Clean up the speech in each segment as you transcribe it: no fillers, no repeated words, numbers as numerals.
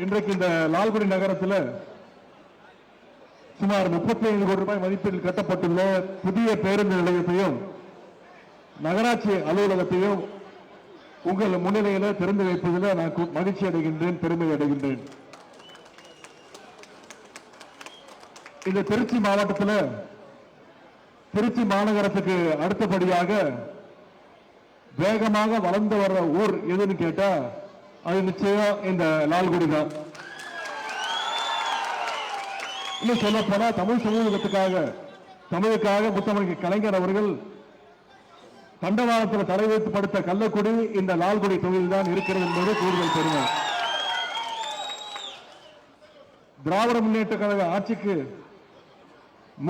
இன்றைக்கு இந்த லால்குடி நகரத்தில் சுமார் 35 கோடி ரூபாய் மதிப்பீட்டில் கட்டப்பட்டுள்ள புதிய பேருந்து நிலையத்தையும் நகராட்சி அலுவலகத்தையும் உங்கள் முன்னிலையில் திறந்து வைப்பதில் நான் மகிழ்ச்சி அடைகின்றேன், பெருமை அடைகின்றேன். இந்த திருச்சி மாவட்டத்தில் திருச்சி மாநகரத்துக்கு அடுத்தபடியாக வேகமாக வளர்ந்து வர்ற ஊர் எதுன்னு கேட்டா அது நிச்சயம் இந்த லால்குடி தான். இன்னும் சொல்ல போனா தமிழ் சமூகத்துக்காக தமிழுக்காக முத்தமிழ் கலைஞர் அவர்கள் தண்டவாளத்தில் தலை வைத்து படுத்த கள்ளக்குடி இந்த லால்குடி தொகுதியில் தான் இருக்கிறது என்பது கூடுதல் பெருமை. திராவிட முன்னேற்ற கழக ஆட்சிக்கு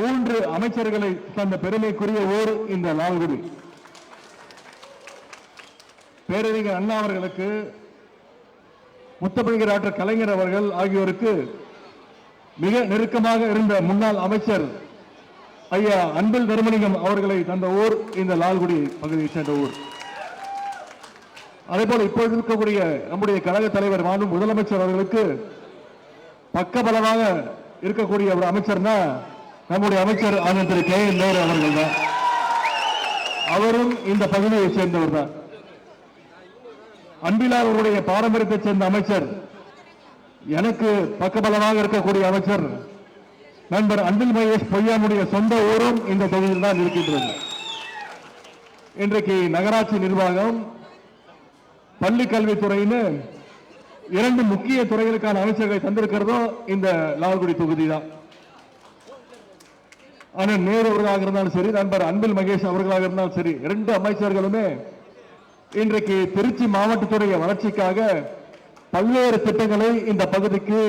3 அமைச்சர்களை தந்த பெருமைக்குரிய ஊர் இந்த லால்குடி. பேரறிஞர் அண்ணா அவர்களுக்கு, முத்தமிழ் டாக்டர் கலைஞர் அவர்கள் ஆகியோருக்கு மிக நெருக்கமாக இருந்த முன்னாள் அமைச்சர் ஐயா அன்பில் தர்மலிங்கம் அவர்களை தந்த ஊர் இந்த லால்குடி பகுதியை சேர்ந்த ஊர். அதே போல இப்பொழுது இருக்கக்கூடிய நம்முடைய கழக தலைவர் மாண்பு முதலமைச்சர் அவர்களுக்கு பக்கபலமாக இருக்கக்கூடிய ஒரு அமைச்சர்னா நம்முடைய அமைச்சர் ஆனந்த் திரு கே என் நேரு அவர்கள் தான். அவரும் இந்த பகுதியை சேர்ந்தவர் தான். அன்பிலார் அவருடைய பாரம்பரியத்தை சேர்ந்த அமைச்சர், எனக்கு பக்கபலமாக இருக்கக்கூடிய அமைச்சர் நண்பர் அன்பில் மகேஷ் பொய்யானுடைய சொந்த ஊரும் இந்த தொகுதியில் தான் இருக்கின்றது. இன்றைக்கு நகராட்சி நிர்வாகம், பள்ளி கல்வித்துறைன்னு 2 முக்கிய துறைகளுக்கான அமைச்சர்களை தந்திருக்கிறதும் இந்த லால்குடி தொகுதி தான். ஆனால் நேரு அவர்களாக இருந்தாலும் சரி, நண்பர் அன்பில் மகேஷ் அவர்களாக இருந்தாலும் சரி, 2 அமைச்சர்களுமே இன்றைக்கு திருச்சி மாவட்டத்துடைய வளர்ச்சிக்காக பல்வேறு திட்டங்களை இந்த பகுதிக்கு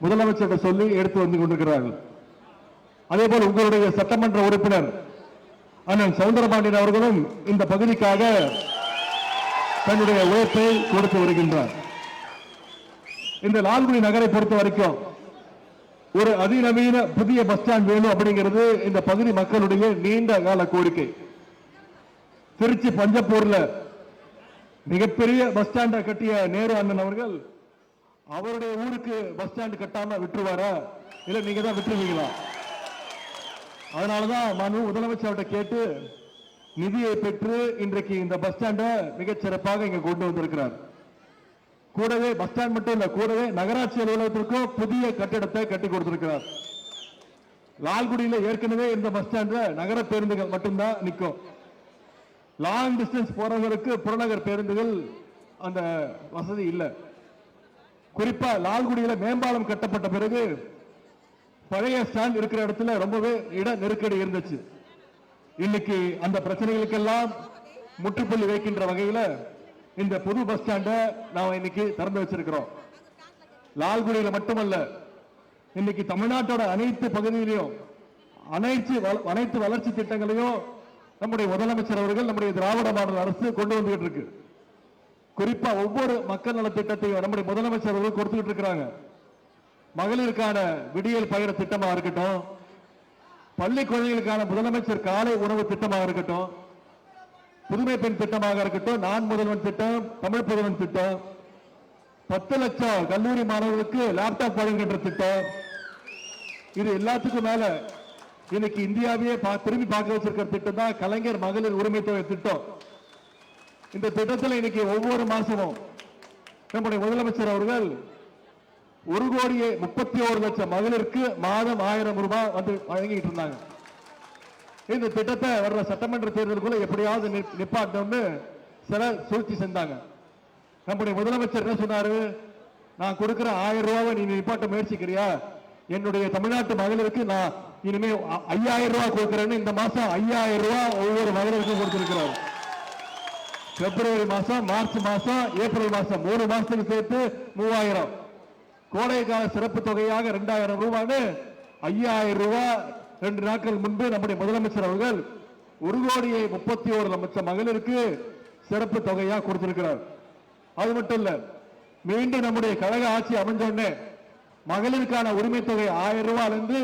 முதலமைச்சர் சொல்லி எடுத்து வந்து கொண்டிருக்கிறார்கள். அதே போல உங்களுடைய சட்டமன்ற உறுப்பினர் அண்ணன் சவுந்தரபாண்டியன் அவர்களும் இந்த பகுதிக்காக தன்னுடைய உழைப்பை கொடுத்து வருகின்றார். இந்த லால்குடி நகரை பொறுத்த வரைக்கும் ஒரு அதிநவீன புதிய பஸ் ஸ்டாண்ட் வேணும் அப்படிங்கிறது இந்த பகுதி மக்களுடைய நீண்ட கால கோரிக்கை. திருச்சி பஞ்சப்பூர்ல மிகப்பெரிய பஸ் ஸ்டாண்டை கட்டிய நேரு அண்ணன் அவர்கள் அவருடைய ஊருக்கு பஸ் ஸ்டாண்ட் கட்டாம விட்டுருவாரா? இல்ல நீங்க தான் விட்டுருவீங்களா? அதனாலதான் மனு முதலமைச்சர்கிட்ட கேட்டு நிதியை பெற்று இன்றைக்கு இந்த பஸ் ஸ்டாண்டை மிகச்சிறப்பாக இங்க கொண்டு வந்திருக்கிறார். கூடவே பஸ் ஸ்டாண்ட் மட்டும் இல்ல, கூடவே நகராட்சி அலுவலகத்திற்கும் புதிய கட்டிடத்தை கட்டி கொடுத்திருக்கிறார். லால்குடியில் ஏற்கனவே இந்த பஸ் ஸ்டாண்ட்ல நகர பேருந்துகள் மட்டும்தான் நிற்கும். லாங் டிஸ்டன்ஸ் போறவங்களுக்கு புறநகர் பேருந்துகள் அந்த வசதி இல்லை. குறிப்பா லால்குடியில மேம்பாலம் கட்டப்பட்ட பிறகு பழைய ஸ்டாண்ட் இருக்கிற இடத்துல ரொம்பவே இட நெருக்கடி இருந்துச்சு. இன்னைக்கு அந்த பிரச்சனைகளுக்கெல்லாம் முற்றுப்புள்ளி வைக்கின்ற வகையில் இந்த புது பஸ் ஸ்டாண்டை நாம இன்னைக்கு திறந்து வச்சிருக்கிறோம். லால்குடியில மட்டுமல்ல, இன்னைக்கு தமிழ்நாட்டோட அனைத்து பகுதியிலையும் அனைத்து வளர்ச்சி திட்டங்களையும் நம்முடைய முதலமைச்சர் அவர்கள், நம்முடைய திராவிட மாடல் அரசு கொண்டு வந்துகிட்டு இருக்கு. குறிப்பா ஒவ்வொரு மக்கள் நல திட்டத்தையும் நம்முடைய முதலமைச்சர் அவர்கள் கொடுத்துக்கிட்டு இருக்கிறாங்க. மகளிருக்கான விடியல் பயிர திட்டமாக இருக்கட்டும், பள்ளி குழந்தைகளுக்கான முதலமைச்சர் காலை உணவு திட்டமாக இருக்கட்டும், புதுமை பெண் திட்டமாக இருக்கட்டும், நான் முதல்வன் திட்டம், தமிழ் புதல்வன் திட்டம், 10 லட்சம் கல்லூரி மாணவர்களுக்கு லேப்டாப் வழங்குகின்ற திட்டம், இது எல்லாத்துக்கும் மேல இன்னைக்கு இந்தியாவையே திரும்பி பார்க்க வச்சிருக்கிற திட்டம் தான் கலைஞர் மகளிர் உரிமை தொகை திட்டம். இந்த திட்டத்தில் இன்னைக்கு ஒவ்வொரு மாசமும் நம்முடைய முதலமைச்சர் அவர்கள் 1,31,00,000 மகளிருக்கு மாதம் 1000 ரூபாய் வந்து வழங்கிட்டு இருந்தாங்க. இந்த திட்டத்தை வர்ற சட்டமன்ற தேர்தலுக்குள்ள எப்படியாவது நிப்பாட்டணும்னு சில சூழ்ச்சி செஞ்சாங்க. நம்முடைய முதலமைச்சர் என்ன சொன்னாரு? நான் கொடுக்கிற 1000 ரூபாவை நீ நிப்பாட்ட முயற்சிக்கிறியா? என்னுடைய தமிழ்நாட்டு மகளிருக்கு நான் இனிமே 5000 ரூபாய் கொடுக்கிறேன்னு இந்த மாசம் 5000 ரூபாய் ஒவ்வொரு மகளிருக்கும் கொடுத்திருக்கிறார். பிப்ரவரி மாசம், மார்ச் மாசம், ஏப்ரல் மாசம் 3 மாசத்துக்கு சேர்த்து 3000, கோடை கால சிறப்பு தொகையாக 2000 ரூபான்னு 5000 ரூபாய் 2 நாட்கள் முன்பு நம்முடைய முதலமைச்சர் அவர்கள் 1,31,00,000 மகளிருக்கு சிறப்பு தொகையாக கொடுத்திருக்கிறார். அது மட்டும் இல்ல, மீண்டும் நம்முடைய கழக ஆட்சி அமைஞ்சோடனே மகளிருக்கான உரிமை தொகை 1000 ரூபாயிலிருந்து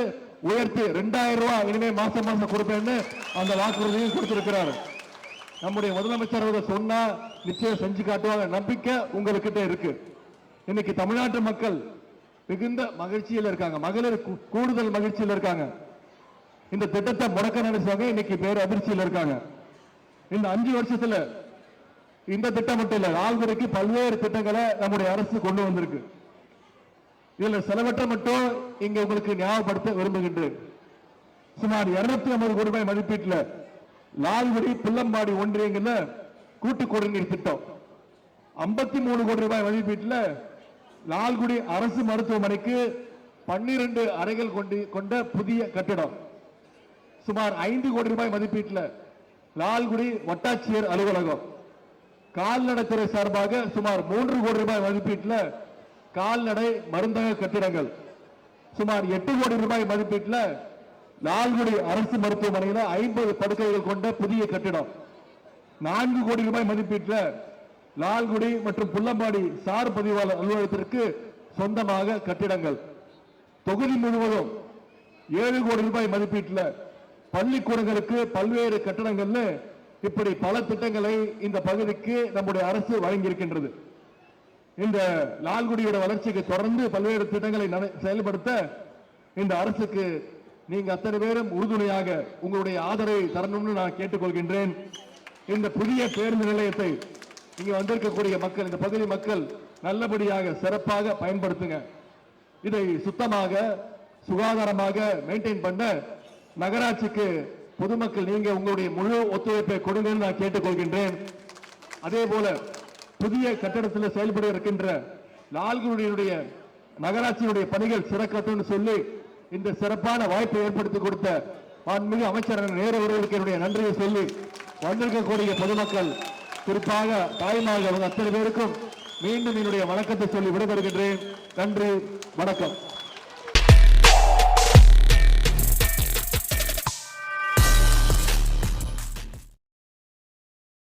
உயர்த்தி 2000 ரூபாய் இனிமே மாசம் மாசம் கொடுப்பேன்னு அந்த வாக்குறுதியும் கொடுத்திருக்கிறார். நம்முடைய முதலமைச்சர் அவர்கள் சொன்னா நிச்சயம் செஞ்சு காட்டுவாங்க, நம்பிக்கை உங்ககிட்ட இருக்கு. இன்னைக்கு தமிழ்நாட்டு மக்கள் மிகுந்த மகிழ்ச்சியில் இருக்காங்க. மகளிர் கூடுதல் மகிழ்ச்சியில் இருக்காங்க. இந்த திட்டத்தை முடக்க நினைச்சாங்க, இன்னைக்கு பேர் அதிர்ச்சியில் இருக்காங்க. இந்த 5 வருஷத்துல இந்த திட்டம் மட்டும் இல்ல, லால்குடிக்கு பல்வேறு திட்டங்களை நம்முடைய அரசு கொண்டு வந்திருக்கு. இதுல சிலவற்றை மட்டும் இங்க உங்களுக்கு ஞாபகப்படுத்த விரும்புகின்றேன். சுமார் 250 கோடி ரூபாய் மதிப்பீட்டில் லால்குடி புல்லம்பாடி ஒன்றியங்கள்ல கூட்டு குடிநீர் திட்டம், 53 கோடி ரூபாய் மதிப்பீட்டில் லால்குடி அரசு மருத்துவமனைக்கு 12 அறைகள் கொண்ட புதிய கட்டிடம், சுமார் 5 கோடி ரூபாய் மதிப்பீட்டில் லால்குடி வட்டாட்சியர் அலுவலகம், கால்நடைத்துறை சார்பாக சுமார் 3 கோடி ரூபாய் மதிப்பீட்டில் கால்நடை மருந்தக கட்டிடங்கள், சுமார் 8 கோடி ரூபாய் மதிப்பீட்டில் லால்குடி அரசு மருத்துவமனையில் 50 படுக்கைகள் கொண்ட புதிய கட்டிடம், 4 கோடி ரூபாய் மதிப்பீட்டில் லால்குடி மற்றும் புல்லம்பாடி சார் பதிவாளர் அலுவலகத்திற்கு சொந்தமாக கட்டிடங்கள், தொகுதி முழுவதும் 7 கோடி ரூபாய் மதிப்பீட்டில் பள்ளிக்கூடங்களுக்கு பல்வேறு கட்டடங்கள்ல இப்படி பல திட்டங்களை இந்த பகுதிக்கு நம்முடைய அரசு வழங்கியிருக்கின்றது. இந்த லால்குடியோட வளர்ச்சிக்கு தொடர்ந்து பல்வேறு திட்டங்களை செயல்படுத்த இந்த அரசுக்கு நீங்க அத்தனை பேரும் உறுதுணையாக உங்களுடைய ஆதரவை தரணும்னு நான் கேட்டுக்கொள்கின்றேன். இந்த புதிய பேருந்து நிலையத்தை இங்க வந்திருக்கக்கூடிய மக்கள், இந்த பகுதி மக்கள் நல்லபடியாக சிறப்பாக பயன்படுத்துங்க. இதை சுத்தமாக சுகாதாரமாக மெயின்டைன் பண்ண நகராட்சிக்கு பொதுமக்கள் நீங்க உங்களுடைய முழு ஒத்துழைப்பை கொடுங்கன்னு நான் கேட்டுக்கொள்கின்றேன். அதே போல புதிய கட்டடத்தில் செயல்பட இருக்கின்ற லால்குடியுடைய நகராட்சியினுடைய பணிகள் சிறக்கட்டும்னு சொல்லி இந்த சிறப்பான வாய்ப்பை ஏற்படுத்தி கொடுத்த மாண்புமிகு அமைச்சர் நேரு அவர்களுக்கு என்னுடைய நன்றியை சொல்லி வந்திருக்கக்கூடிய பொதுமக்கள், குறிப்பாக தாய்மார்கள் அத்தனை பேருக்கும் மீண்டும் என்னுடைய வணக்கத்தை சொல்லி விடைபெறுகின்றேன். நன்றி, வணக்கம்.